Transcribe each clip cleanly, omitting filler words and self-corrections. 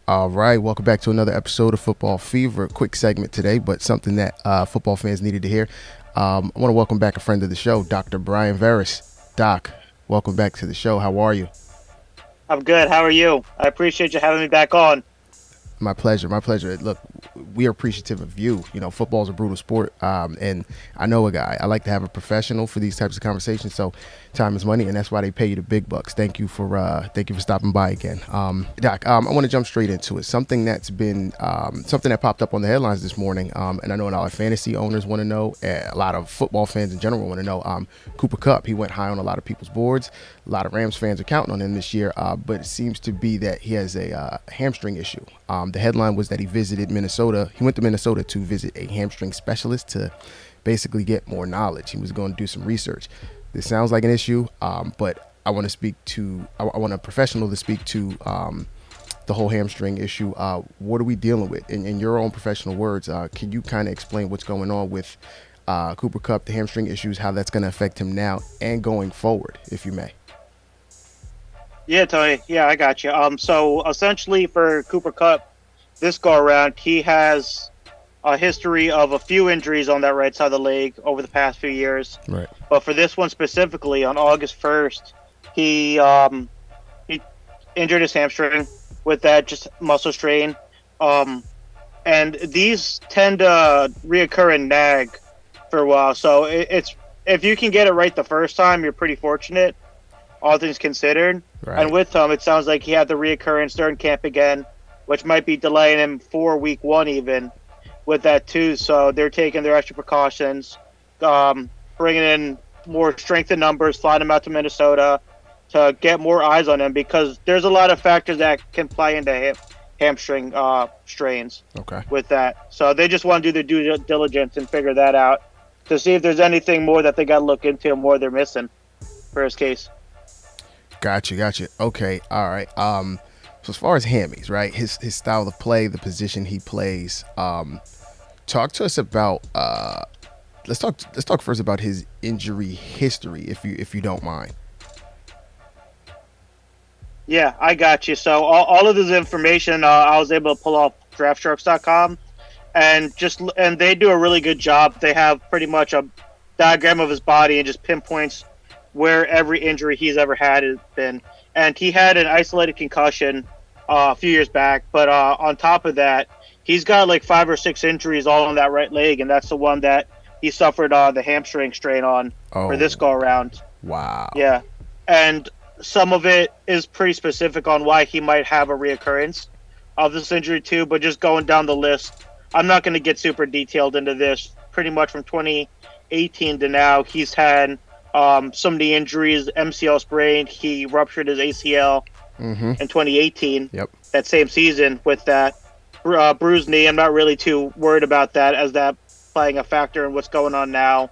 All right, welcome back to another episode of Football Fever. Quick segment today, but something that football fans needed to hear. I want to welcome back a friend of the show, Dr. Brian Veras. Doc, welcome back to the show. How are you? I'm good. How are you? I appreciate you having me back on. My pleasure. My pleasure. Look, we are appreciative of you. You know, football is a brutal sport, and I know a guy. I like to have a professional for these types of conversations. So, time is money, and that's why they pay you the big bucks. Thank you for stopping by again, Doc. I want to jump straight into it. Something that's been something that popped up on the headlines this morning, and I know a lot of fantasy owners want to know. A lot of football fans in general want to know. Cooper Kupp, he went high on a lot of people's boards. A lot of Rams fans are counting on him this year, but it seems to be that he has a hamstring issue. The headline was that he visited Minnesota. He went to Minnesota to visit a hamstring specialist to basically get more knowledge. He was going to do some research. This sounds like an issue, but I want a professional to speak to the whole hamstring issue. What are we dealing with? In your own professional words, can you kind of explain what's going on with Cooper Kupp, the hamstring issues, how that's going to affect him now and going forward, if you may? Yeah, Tony. Yeah, I got you. So essentially for Cooper Kupp, this go around, he has a history of a few injuries on that right side of the leg over the past few years. Right. But for this one specifically, on August 1st, he injured his hamstring with that just muscle strain. And these tend to reoccur and nag for a while. So it's if you can get it right the first time, you're pretty fortunate, all things considered. Right. And with him, it sounds like he had the reoccurrence during camp again, which might be delaying him for week one even with that too. So they're taking their extra precautions, bringing in more strength in numbers, flying him out to Minnesota to get more eyes on him because there's a lot of factors that can play into hamstring strains with that. So they just want to do their due diligence and figure that out to see if there's anything more that they got to look into and more they're missing for his case. Gotcha. Okay, all right. So as far as hammies, right, his style of play, the position he plays, talk to us about. Let's talk first about his injury history, if you don't mind. Yeah, I got you. So all of this information I was able to pull off DraftSharks.com, and they do a really good job. They have pretty much a diagram of his body and just pinpoints where every injury he's ever had has been. And he had an isolated concussion a few years back, but on top of that, he's got like 5 or 6 injuries all on that right leg, and that's the one that he suffered the hamstring strain on for this go around. Wow. Yeah, and some of it is pretty specific on why he might have a reoccurrence of this injury too, but just going down the list, I'm not going to get super detailed into this. Pretty much from 2018 to now, he's had some knee injuries, MCL sprain. He ruptured his ACL in 2018. Yep. That same season with that bruised knee. I'm not really too worried about that as that playing a factor in what's going on now.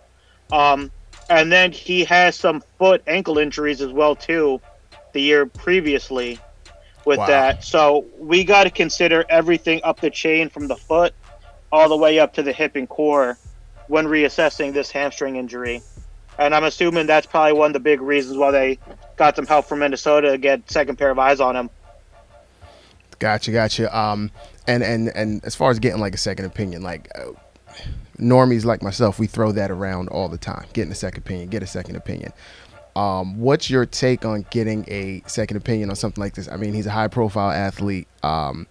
And then he has some foot ankle injuries as well too the year previously with that. So we got to consider everything up the chain from the foot all the way up to the hip and core when reassessing this hamstring injury. And I'm assuming that's probably one of the big reasons why they got some help from Minnesota to get second pair of eyes on him. Gotcha. And as far as getting like a second opinion, like normies like myself, we throw that around all the time. Get a second opinion. What's your take on getting a second opinion on something like this? I mean, he's a high profile athlete. What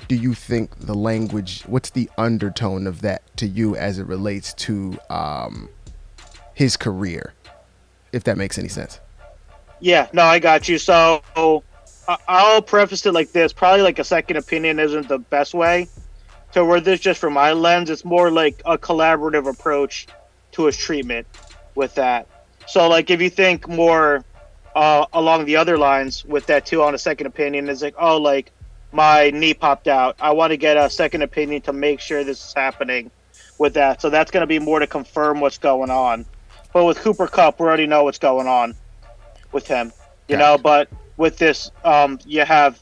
do you think the language, what's the undertone of that to you as it relates to his career, if that makes any sense? Yeah, no, I got you. So I'll preface it like this. Probably like a second opinion isn't the best way to word this just from my lens. It's more like a collaborative approach to his treatment with that. So like if you think more along the other lines with that too on a second opinion, it's like, oh, like my knee popped out. I want to get a second opinion to make sure this is happening with that. So that's going to be more to confirm what's going on. But with Cooper Kupp, we already know what's going on with him, you know. But with this, you have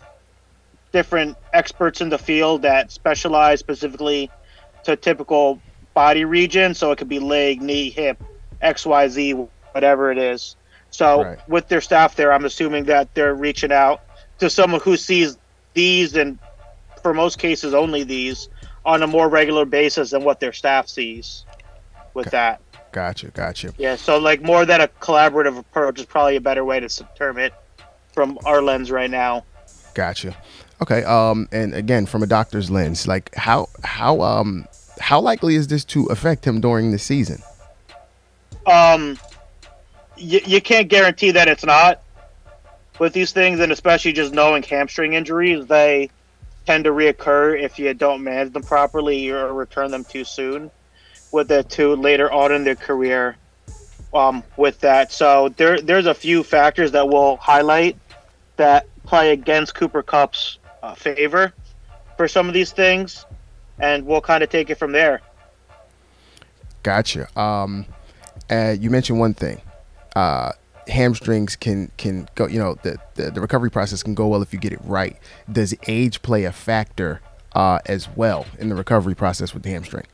different experts in the field that specialize specifically to typical body region. So it could be leg, knee, hip, XYZ, whatever it is. So with their staff there, I'm assuming that they're reaching out to someone who sees these, and for most cases only these, on a more regular basis than what their staff sees with that. Gotcha. Yeah, so like more than a collaborative approach is probably a better way to term it from our lens right now. Gotcha. Okay. And again, from a doctor's lens, like how likely is this to affect him during the season? You can't guarantee that it's not with these things, and especially just knowing hamstring injuries, they tend to reoccur if you don't manage them properly or return them too soon with it too later on in their career with that. So there's a few factors that we'll highlight that play against Cooper Kupp's favor for some of these things, and we'll kind of take it from there. Gotcha. You mentioned one thing. Hamstrings can go, the recovery process can go well if you get it right. Does age play a factor as well in the recovery process with the hamstring?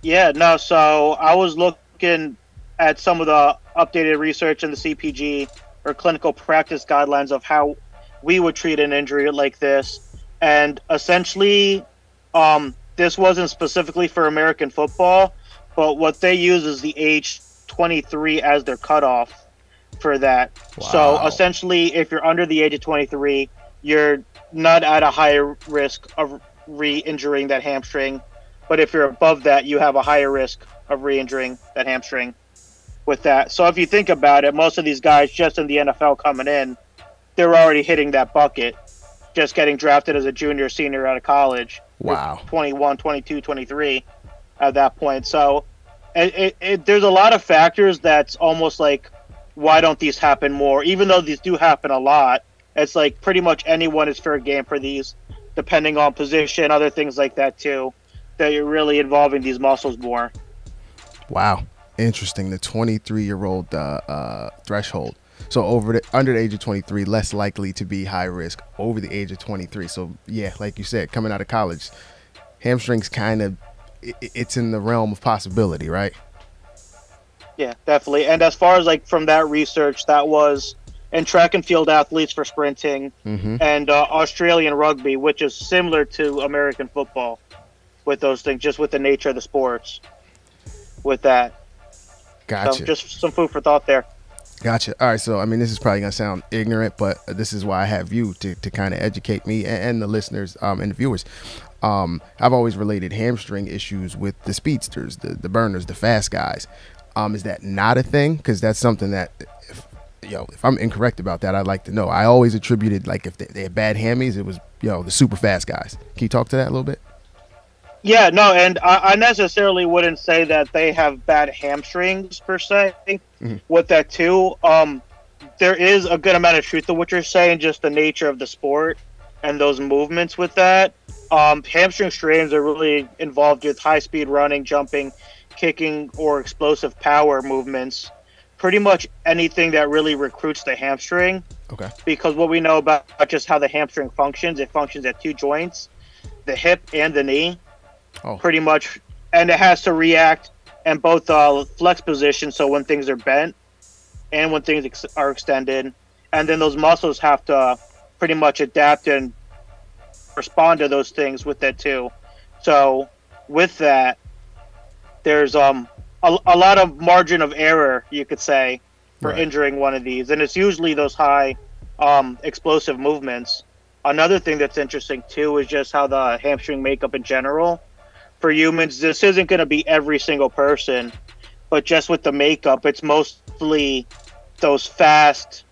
Yeah, no, so I was looking at some of the updated research in the CPG or clinical practice guidelines of how we would treat an injury like this. And essentially, this wasn't specifically for American football, but what they use is the age 23 as their cutoff for that. Wow. So essentially, if you're under the age of 23, you're not at a higher risk of re-injuring that hamstring. But if you're above that, you have a higher risk of re-injuring that hamstring with that. So if you think about it, most of these guys just in the NFL coming in, they're already hitting that bucket, just getting drafted as a junior, senior out of college. Wow. 21, 22, 23 at that point. So there's a lot of factors that's almost like, why don't these happen more? Even though these do happen a lot, it's like pretty much anyone is fair game for these, depending on position, other things like that too, that you're really involving these muscles more. Wow. Interesting. The 23-year-old threshold. So under the age of 23, less likely to be high risk. Over the age of 23. So yeah, like you said, coming out of college, hamstrings kind of, it's in the realm of possibility, right? Yeah, definitely. And as far as like from that research, that was in track and field athletes for sprinting, and Australian rugby, which is similar to American football with those things, just with the nature of the sports with that. Gotcha. So just some food for thought there. Gotcha. All right. So, I mean, this is probably going to sound ignorant, but this is why I have you to kind of educate me and the listeners and the viewers. I've always related hamstring issues with the speedsters, the burners, the fast guys. Is that not a thing? Because that's something that, if I'm incorrect about that, I'd like to know. I always attributed, like, if they had bad hammies, it was, the super fast guys. Can you talk to that a little bit? Yeah, no, and I necessarily wouldn't say that they have bad hamstrings per se with that too. There is a good amount of truth to what you're saying, just the nature of the sport and those movements with that. Hamstring strains are really involved with high-speed running, jumping, kicking, or explosive power movements. Pretty much anything that really recruits the hamstring. Okay. Because what we know about just how the hamstring functions, it functions at two joints, the hip and the knee. Pretty much, and it has to react in both flex positions, so when things are bent and when things are extended, and then those muscles have to pretty much adapt and respond to those things with that too. So with that, there's a lot of margin of error, you could say, for injuring one of these, and it's usually those high explosive movements. Another thing that's interesting too is just how the hamstring makeup in general. For humans, this isn't going to be every single person, but just with the makeup, it's mostly those fast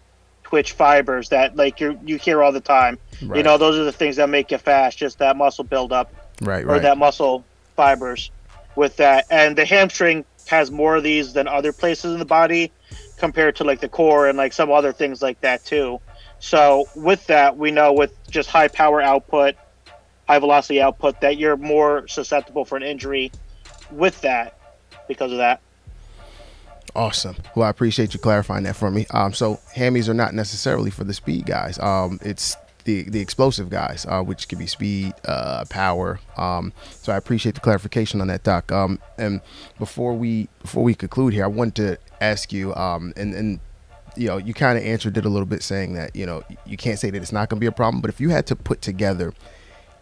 twitch fibers that like you hear all the time. Right. Those are the things that make you fast, just that muscle buildup, or that muscle fibers with that. And the hamstring has more of these than other places in the body compared to like the core and like some other things like that too. So with that, we know with just high power output, high velocity output, that you're more susceptible for an injury with that because of that. Awesome. Well, I appreciate you clarifying that for me. So hammies are not necessarily for the speed guys. It's the explosive guys, which could be speed, power. So I appreciate the clarification on that, Doc. And before we conclude here, I want to ask you, and you kind of answered it a little bit, saying that you can't say that it's not going to be a problem. But if you had to put together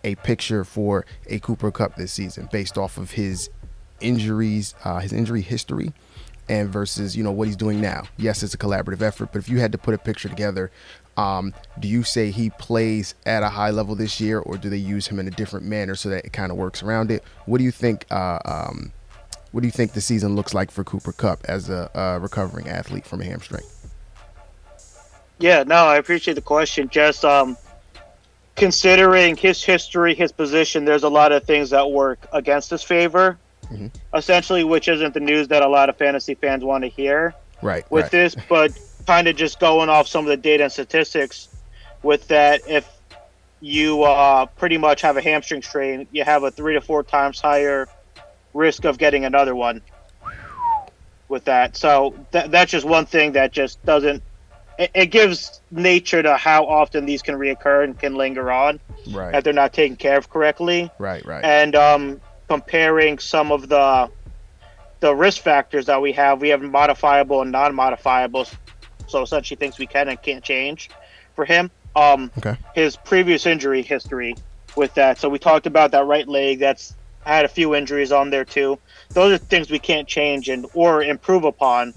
a picture for a Cooper Kupp this season based off of his injuries, his injury history, and versus what he's doing now, yes, it's a collaborative effort. But if you had to put a picture together, do you say he plays at a high level this year, or do they use him in a different manner so that it kind of works around it? What do you think? What do you think the season looks like for Cooper Kupp as a recovering athlete from a hamstring? Yeah, no, I appreciate the question. Just considering his history, his position, there's a lot of things that work against his favor, essentially, which isn't the news that a lot of fantasy fans want to hear. Right. With this, but kind of just going off some of the data and statistics with that, if you pretty much have a hamstring strain, you have a 3 to 4 times higher risk of getting another one with that. So that's just one thing that just doesn't it gives nature to how often these can reoccur and can linger on, right, if they're not taken care of correctly. Right. And comparing some of the risk factors that we have modifiable and non-modifiable, so essentially things we can and can't change for him. His previous injury history with that, so we talked about that right leg that's had a few injuries on there too. Those are things we can't change or improve upon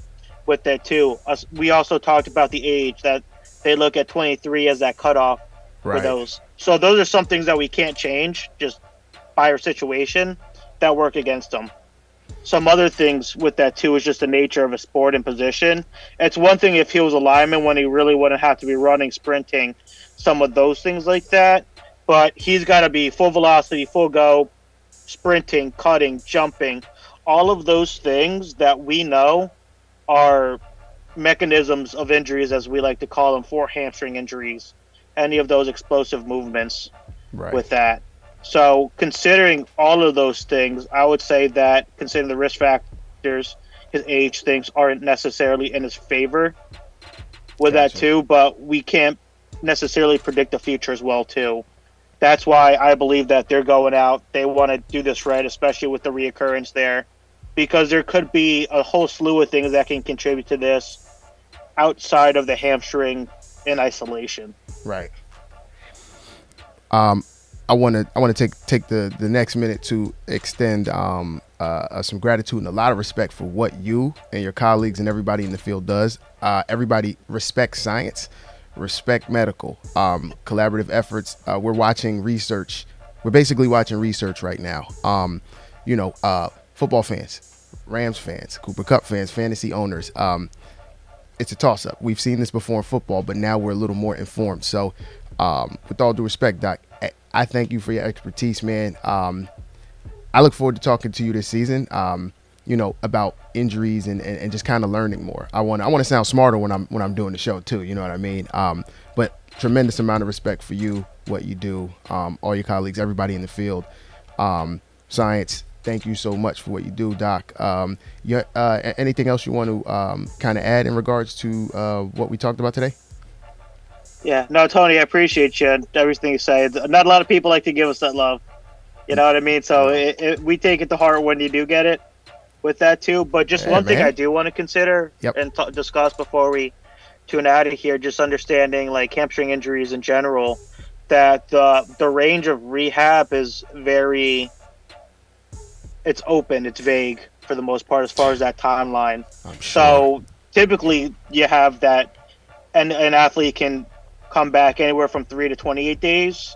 with that too. We also talked about the age, that they look at 23 as that cutoff for those. So those are some things that we can't change just by our situation that work against them. Some other things with that too is just the nature of a sport and position. It's one thing if he was a lineman when he really wouldn't have to be running, sprinting, some of those things like that. But he's got to be full velocity, full go, sprinting, cutting, jumping, all of those things that we know are mechanisms of injuries, as we like to call them, for hamstring injuries, any of those explosive movements with that. So considering all of those things, I would say that considering the risk factors, his age things aren't necessarily in his favor with that too, but we can't necessarily predict the future as well too. That's why I believe that they're going out. They want to do this right, especially with the reoccurrence there, because there could be a whole slew of things that can contribute to this outside of the hamstring in isolation. Right. I want to take the next minute to extend some gratitude and a lot of respect for what you and your colleagues and everybody in the field does. Everybody respect science. Respect medical, collaborative efforts. We're watching research. We're basically watching research right now. Football fans, Rams fans, Cooper Kupp fans, fantasy owners. It's a toss-up. We've seen this before in football, but now we're a little more informed. So with all due respect, Doc, I thank you for your expertise, man. I look forward to talking to you this season. About injuries and just kind of learning more. I want to sound smarter when I'm doing the show too. You know what I mean? But tremendous amount of respect for you, what you do, all your colleagues, everybody in the field. Science, thank you so much for what you do, Doc. Anything else you want to kind of add in regards to what we talked about today? Yeah, no, Tony, I appreciate you and everything you say. Not a lot of people like to give us that love. You know what I mean? So we take it to heart when you do get it with that too. But just one thing I do want to consider and discuss before we tune out of here, just understanding like hamstring injuries in general, that the range of rehab is it's open, it's vague for the most part as far as that timeline. So typically you have that, and an athlete can come back anywhere from 3 to 28 days.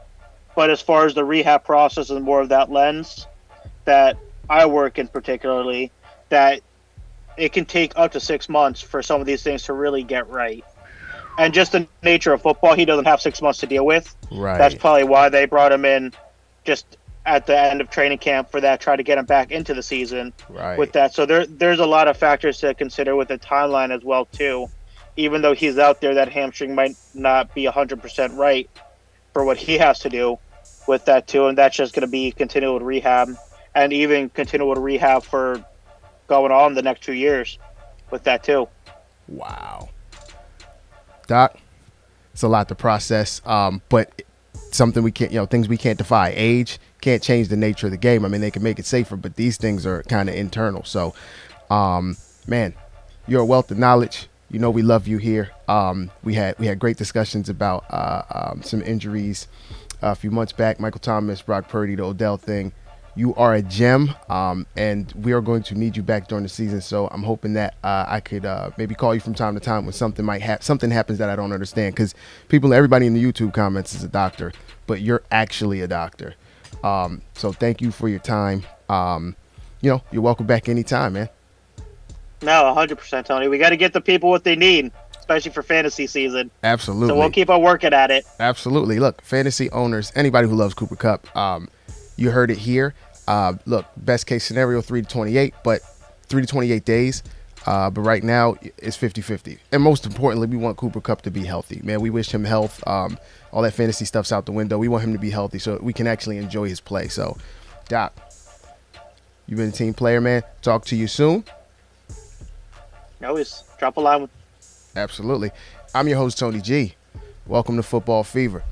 But as far as the rehab process and more of that lens that I work in particularly, that it can take up to 6 months for some of these things to really get right. And just the nature of football, he doesn't have 6 months to deal with. Right. That's probably why they brought him in just at the end of training camp for that, try to get him back into the season with that. So there's a lot of factors to consider with the timeline as well too. Even though he's out there, that hamstring might not be 100% right for what he has to do with that too. And that's just going to be continual rehab, and even continual rehab for going on the next 2 years with that too. Wow. Doc, it's a lot to process, but something we can't, things we can't defy. Age can't change the nature of the game. I mean, they can make it safer, but these things are kind of internal. So, man, you're a wealth of knowledge. You know we love you here. We had great discussions about some injuries a few months back. Michael Thomas, Brock Purdy, the Odell thing. You are a gem, and we are going to need you back during the season. So I'm hoping that I could maybe call you from time to time when something happens that I don't understand. Because everybody in the YouTube comments is a doctor, but you're actually a doctor. So thank you for your time. You're welcome back anytime, man. No, 100%, Tony. We got to get the people what they need, especially for fantasy season. Absolutely. So we'll keep on working at it. Absolutely. Look, fantasy owners, anybody who loves Cooper Kupp, you heard it here. Look, best case scenario, 3 to 28, but 3 to 28 days. But right now, it's 50-50. And most importantly, we want Cooper Kupp to be healthy. Man, we wish him health. All that fantasy stuff's out the window. We want him to be healthy so we can actually enjoy his play. So, Doc, you've been a team player, man. Talk to you soon. Always drop a line. Absolutely. I'm your host, Tony G. Welcome to Football Fever.